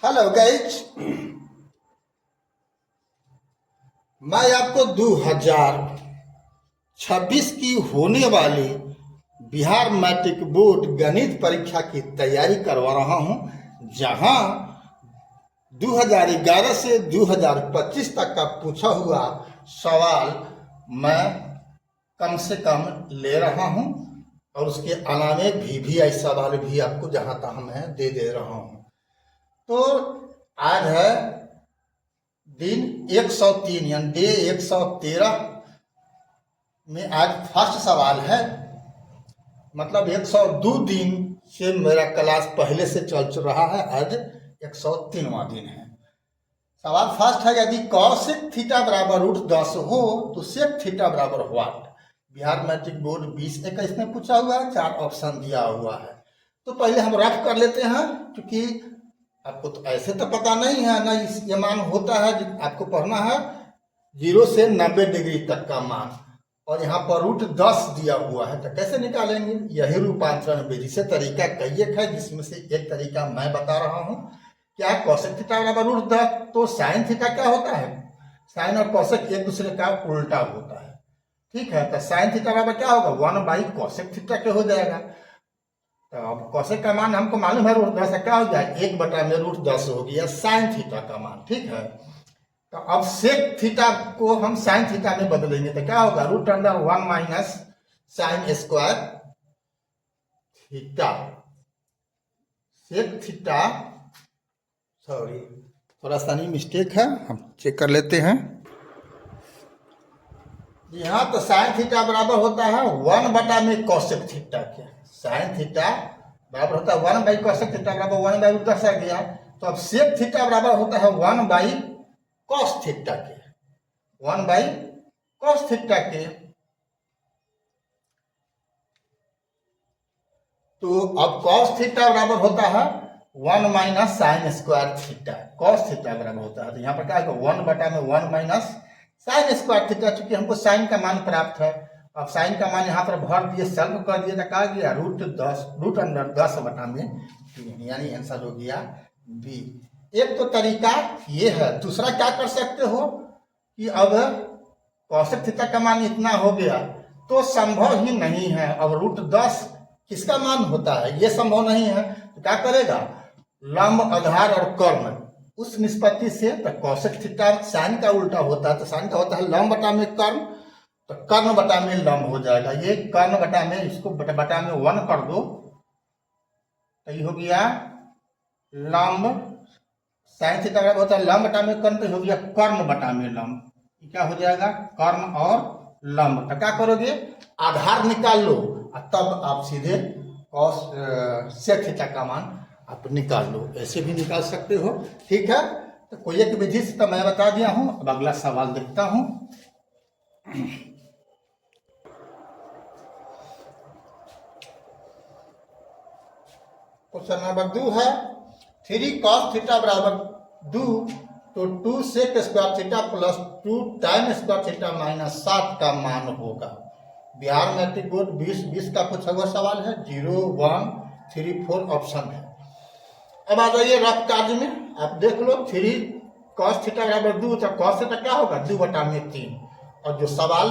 Hello guys. मैं आपको 2026 की होने वाली बिहार मैट्रिक बोर्ड गणित परीक्षा की तैयारी करवा रहा हूं, जहां 2011 से 2025 तक का पूछा हुआ सवाल मैं कम से कम ले रहा हूं और उसके अलावे VVI सवाल भी आपको जहां तक मैं दे रहा हूं। तो आज है दिन 103 यानी डे 113 में आज फर्स्ट सवाल है। मतलब 102 दिन से मेरा क्लास पहले से चल रहा है, आज 103वां दिन है। सवाल फर्स्ट है, यदि कौशिक थीटा बराबर √10 हो तो सेक थीटा बराबर व्हाट। बिहार मैट्रिक बोर्ड 2021 में पूछा हुआ है, 4 ऑप्शन दिया हुआ है। तो पहले हम रफ कर लेते हैं, क्योंकि आपको तो ऐसे तो पता नहीं है ना। ये मान होता है, आपको पढ़ना है 0 से 90 डिग्री तक का मान, और यहाँ पर √10 दिया हुआ है। तो कैसे निकालेंगे? यही रूपांतरण विधि से तरीका कई एक है, जिसमें से एक तरीका मैं बता रहा हूँ। क्या कोसेक थीटा बराबर √10, तो साइन थीटा क्या होता है? साइन और कोसेक एक दूसरे का उल्टा होता है। ठीक है, तो साइन थीटा बराबर क्या होगा? 1/कोसेक थीटा के हो जाएगा। तो अब कोसेक का मान हमको मालूम है √10, क्या हो जाए 1/√10 हो गया साइन थीटा का मान। ठीक है, तो अब सेक थीटा को हम साइन थीटा में बदलेंगे तो क्या होगा? √1 minus sine square theta. Sec theta, sorry थोड़ा सा नहीं मिस्टेक है, हम चेक कर लेते हैं। यहाँ तो साइन थीटा बराबर होता है 1/कोसेक थीटा के। साइन थीटा बराबर होता है 1/कोसेक थीटा बराबर 1/√10 आ गया। तो अब सेक थीटा बराबर होता है 1/कॉस थीटा के। 1/कॉस थीटा के। तो अब कॉस थीटा बराबर होता है 1 minus sine square theta. Cos theta बराबर होता है, तो यहाँ पर क्या है 1/1 माइनस साइन स्क्वायर थीटा। चूंकि हमको साइन का मान प्राप्त है, अब साइन का मान यहाँ पर भर दिए, सल्व कर दिए, तो कहा गया √10/3, यानी आंसर हो गया बी। एक तो तरीका ये है। दूसरा क्या कर सकते हो कि अब कॉसेक थीटा का मान इतना हो गया तो संभव ही नहीं है, अब √10 किसका मान होता है ये संभव नहीं है। तो क्या करेगा? लंब, आधार और कर्ण, उस निष्पत्ति से। तो कौशिक थीटा साइन का उल्टा होता है, तो साइन का होता है लंब बटा में कर्ण, तो कर्ण बटा में लंब हो जाएगा। ये कर्ण बटा में, इसको बटा में 1 कर दो, तो ये हो गया लंब। साइन थीटा का होता है लंब बटा में कर्ण, तो हो गया कर्ण बटा में लंब। क्या हो जाएगा? कर्ण और लंब। तो क्या करोगे? आधार निकाल लो, तब आप सीधे कॉस सेक थीटा का मान आप निकाल लो। ऐसे भी निकाल सकते हो। ठीक है, तो कोई एक विधि से तो मैं बता दिया हूं। अब अगला सवाल देखता हूं। क्वेश्चन नंबर 2 है, 3 cos थीटा बराबर 2, तो 2 sec square theta plus 2 tan square theta minus 7 का मान होगा। बिहार मैट्रिक बोर्ड 2020 का पूछा हुआ सवाल है। 0, 1, 3, 4 ऑप्शन है। अब आ जाइए रफ कार्य में, आप देख लो। 3 cos थीटा बराबर 2, तो cos थीटा क्या होगा? 2/3। और जो सवाल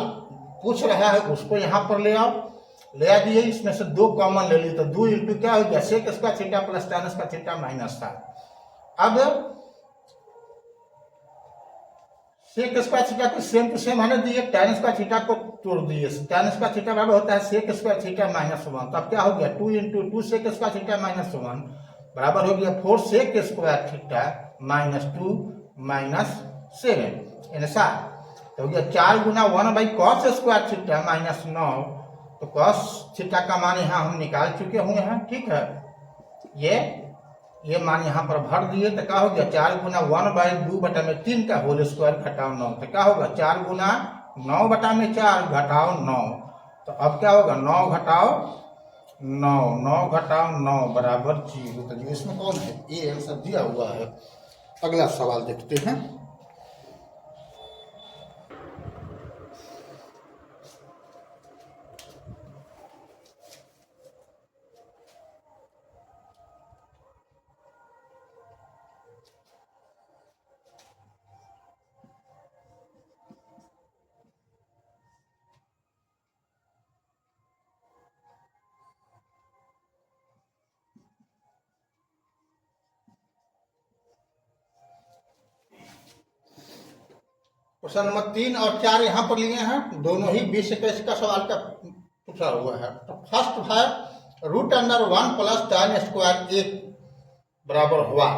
पूछ रहा है उसको यहाँ पर ले आओ। ले आ दिए, इसमें से 2 कॉमन ले ली, तो 2 इंटू क्या हो गया? Sec square theta plus tan square theta minus 7। अब सेक स्क्वायर थीटा को सेम टू सेम आने दिए, tan स्क्वायर थीटा को तोड़ दिए। tan स्क्वायर थीटा बराबर होता है सेक स्क्वायर थीटा माइनस 1। तो अब क्या हो गया? 2 into 2 sec square theta minus 1 बराबर हो गया 4 sec square theta minus 2 minus 7 यानी 7। तो हो गया 4 गुना 1/कॉस स्क्वायर थीटा माइनस 9। तो कॉस थीटा का मान यहाँ हम निकाल चुके हुए हैं। ठीक है, ये मान यहाँ पर भर दिए, तो क्या हो गया? 4 गुना 1/2/3 का होल स्क्वायर घटाओ 9, तो क्या होगा? 4 गुना 9/4 घटाओ 9। तो अब क्या होगा? 9 घटाओ 9, 9 घटाओ 9 बराबर 0। तो इसमें कौन है? ये आंसर दिया हुआ है। अगला सवाल देखते हैं। क्वेश्चन नंबर 3 और 4 यहाँ पर लिए हैं, दोनों ही 20-21 का सवाल का पूछा हुआ है। तो फर्स्ट है √1 प्लस tan स्क्वायर 1 बराबर हुआ,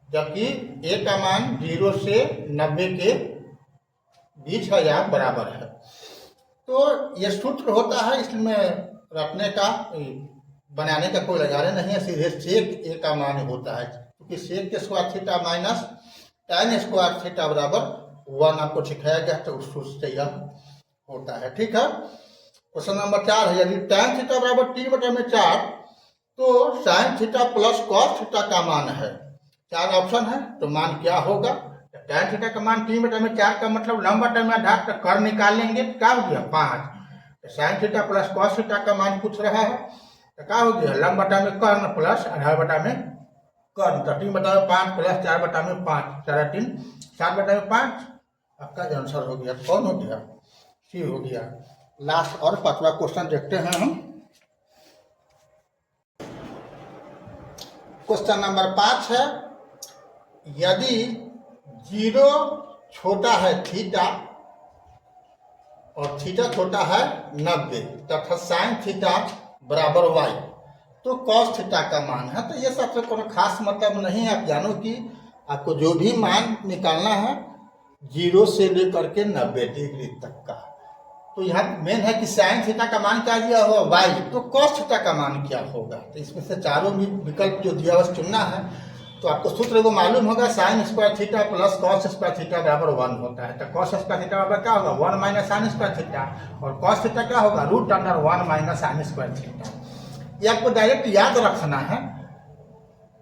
जबकि a का मान 0 से 90 के बीच है या बराबर है। तो ये सूत्र होता है, इसमें रखने का बनाने का कोई लगाने नहीं है, सीधे सेक a का मान होता है, क्योंकि सेक के square theta minus tan square theta बराबर 1 आपको सिखाया गया, तो उस सूत्र से यह होता है। ठीक है। क्वेश्चन नंबर 4 है, यदि tan थीटा बराबर t/4 तो sin theta plus cos theta का मान है। 4 ऑप्शन है, तो मान क्या होगा? tan थीटा का मान t/4 का मतलब लंबा टर्म में आधार पर कर निकाल लेंगे, क्या हो गया 5। sin theta plus cos theta का मान पूछ रहा है, तो क्या हो गया लंबा टर्म में कर्ण प्लस आधार बटा में कर्ण, तो 3/5 प्लस 4/5, 4 3 7/5। आपका जो आंसर हो गया कौन हो गया? सी हो गया। लास्ट और 5वां क्वेश्चन देखते हैं हम। क्वेश्चन नंबर 5 है, यदि 0 छोटा है थीटा और थीटा छोटा है 90 तथा साइन थीटा बराबर y, तो cos थीटा का मान है। तो ये सबसे कोई खास मतलब नहीं है, आप जानो कि आपको जो भी मान निकालना है 0 से लेकर के 90 डिग्री तक का। तो यहाँ मेन है कि साइन थीटा का मान क्या दिया हुआ y, तो cos थीटा का मान क्या होगा? तो इसमें से चारों विकल्प जो दिया हुआ चुनना है। तो आपको सूत्र को मालूम होगा, sign square theta plus cos square theta बराबर 1 होता है। तो cos स्क्वायर थीटा बराबर क्या होगा? 1 माइनस साइन स्क्वायर थीटा, और cos थीटा क्या होगा? √1 माइनस साइन स्क्वायर थीटा। ये आपको डायरेक्ट याद रखना है।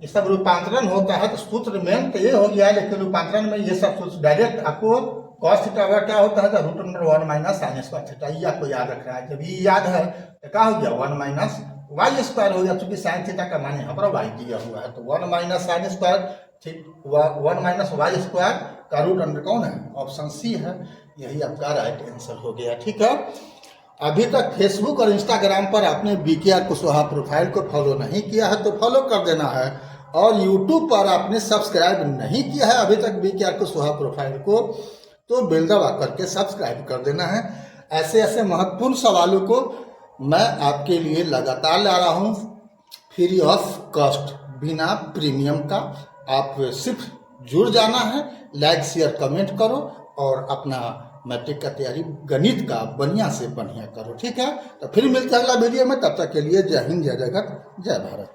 ये सब रूपांतरण होता है, तो सूत्र मेन तो ये हो गया है, लेकिन रूपांतरण में ये सब सूत्र डायरेक्ट आपको cos थीटा क्या होता है? तो √1 माइनस साइन स्क्वायर थीटा, ये आपको याद रखना है। जब ये याद है तो क्या हो गया 1 माइनस वाई स्क्वायर हो गया, चूंकि साइन थीटा का मान यहाँ पर वाई दिया हुआ है। तो 1 minus sine square 1 minus Y square का √अंडर कौन है? ऑप्शन सी है। यही आपका राइट आंसर हो गया। ठीक है। अभी तक फेसबुक और इंस्टाग्राम पर आपने BKR कुशवाहा प्रोफाइल को फॉलो नहीं किया है तो फॉलो कर देना है, और यूट्यूब पर आपने सब्सक्राइब नहीं किया है अभी तक BKR कुशवाहा प्रोफाइल को, तो बेल दबा करके सब्सक्राइब कर देना है। ऐसे ऐसे महत्वपूर्ण सवालों को मैं आपके लिए लगातार ला रहा हूँ फ्री ऑफ कॉस्ट, बिना प्रीमियम का। आप सिर्फ जुड़ जाना है, लाइक शेयर कमेंट करो, और अपना मैट्रिक का तैयारी गणित का बढ़िया से बढ़िया करो। ठीक है। तो फिर मिलते हैं अगला वीडियो में, तब तक के लिए जय हिंद, जय जगत, जय भारत।